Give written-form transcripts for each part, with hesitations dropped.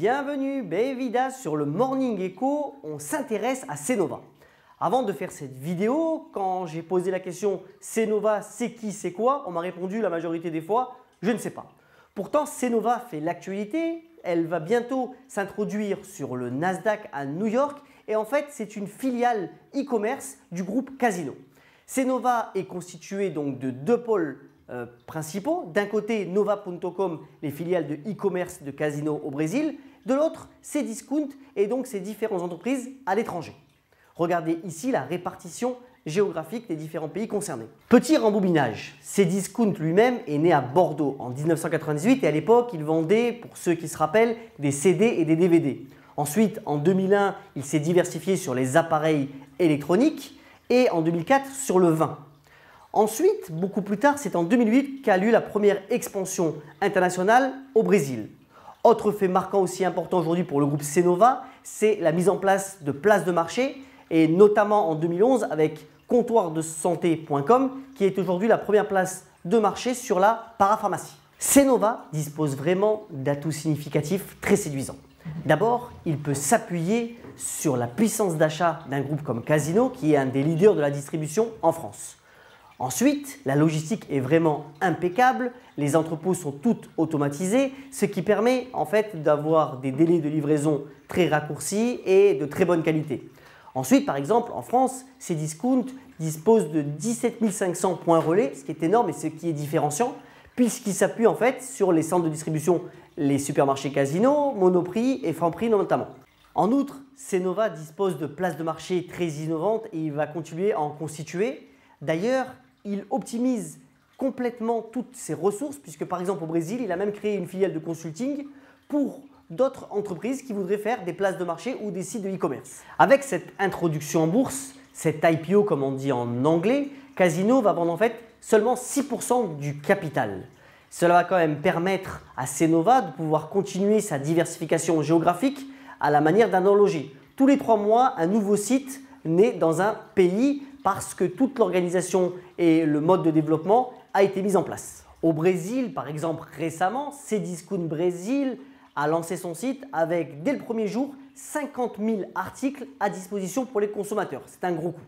Bienvenue, Bévida, sur le Morning Echo, on s'intéresse à Cnova. Avant de faire cette vidéo, quand j'ai posé la question « Cnova, c'est qui, c'est quoi ?», on m'a répondu la majorité des fois « Je ne sais pas ». Pourtant, Cnova fait l'actualité, elle va bientôt s'introduire sur le Nasdaq à New York et en fait, c'est une filiale e-commerce du groupe Casino. Cnova est constitué donc de deux pôles principaux. D'un côté, Nova.com, les filiales de e-commerce de Casino au Brésil. De l'autre, Cdiscount et donc ces différentes entreprises à l'étranger. Regardez ici la répartition géographique des différents pays concernés. Petit rembobinage, Cdiscount lui-même est né à Bordeaux en 1998 et à l'époque, il vendait, pour ceux qui se rappellent, des CD et des DVD. Ensuite, en 2001, il s'est diversifié sur les appareils électroniques et en 2004 sur le vin. Ensuite, beaucoup plus tard, c'est en 2008 qu'a lieu la première expansion internationale au Brésil. Autre fait marquant aussi important aujourd'hui pour le groupe Cnova, c'est la mise en place de places de marché et notamment en 2011 avec comptoirdesanté.com qui est aujourd'hui la première place de marché sur la parapharmacie. Cnova dispose vraiment d'atouts significatifs très séduisants. D'abord, il peut s'appuyer sur la puissance d'achat d'un groupe comme Casino qui est un des leaders de la distribution en France. Ensuite, la logistique est vraiment impeccable, les entrepôts sont toutes automatisés, ce qui permet en fait d'avoir des délais de livraison très raccourcis et de très bonne qualité. Ensuite, par exemple, en France, Cdiscount dispose de 17 500 points relais, ce qui est énorme et ce qui est différenciant, puisqu'il s'appuie en fait sur les centres de distribution, les supermarchés Casino, Monoprix et Franprix notamment. En outre, Cnova dispose de places de marché très innovantes et il va continuer à en constituer. D'ailleurs, il optimise complètement toutes ses ressources puisque par exemple au Brésil, il a même créé une filiale de consulting pour d'autres entreprises qui voudraient faire des places de marché ou des sites de e-commerce. Avec cette introduction en bourse, cette IPO comme on dit en anglais, Casino va vendre en fait seulement 6% du capital. Cela va quand même permettre à Cnova de pouvoir continuer sa diversification géographique à la manière d'un horloger. Tous les 3 mois, un nouveau site naît dans un pays parce que toute l'organisation et le mode de développement a été mis en place. Au Brésil, par exemple, récemment, Cdiscount Brésil a lancé son site avec, dès le premier jour, 50 000 articles à disposition pour les consommateurs. C'est un gros coup.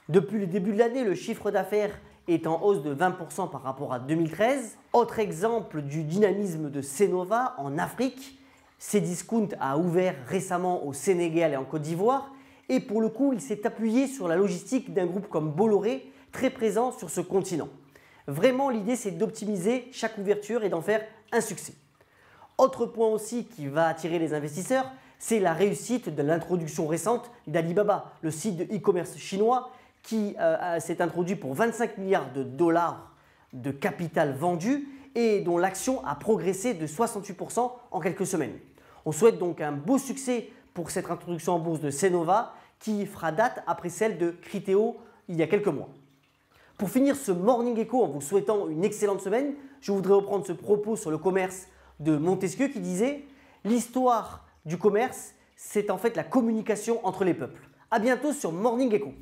Depuis le début de l'année, le chiffre d'affaires est en hausse de 20% par rapport à 2013. Autre exemple du dynamisme de Cnova en Afrique, Cdiscount a ouvert récemment au Sénégal et en Côte d'Ivoire. Et pour le coup, il s'est appuyé sur la logistique d'un groupe comme Bolloré, très présent sur ce continent. Vraiment, l'idée, c'est d'optimiser chaque ouverture et d'en faire un succès. Autre point aussi qui va attirer les investisseurs, c'est la réussite de l'introduction récente d'Alibaba, le site de e-commerce chinois qui s'est introduit pour 25 milliards de dollars de capital vendu et dont l'action a progressé de 68% en quelques semaines. On souhaite donc un beau succès pour cette introduction en bourse de Cnova qui fera date après celle de Criteo il y a quelques mois. Pour finir ce Morning Echo en vous souhaitant une excellente semaine, je voudrais reprendre ce propos sur le commerce de Montesquieu qui disait « L'histoire du commerce, c'est en fait la communication entre les peuples ». A bientôt sur Morning Echo.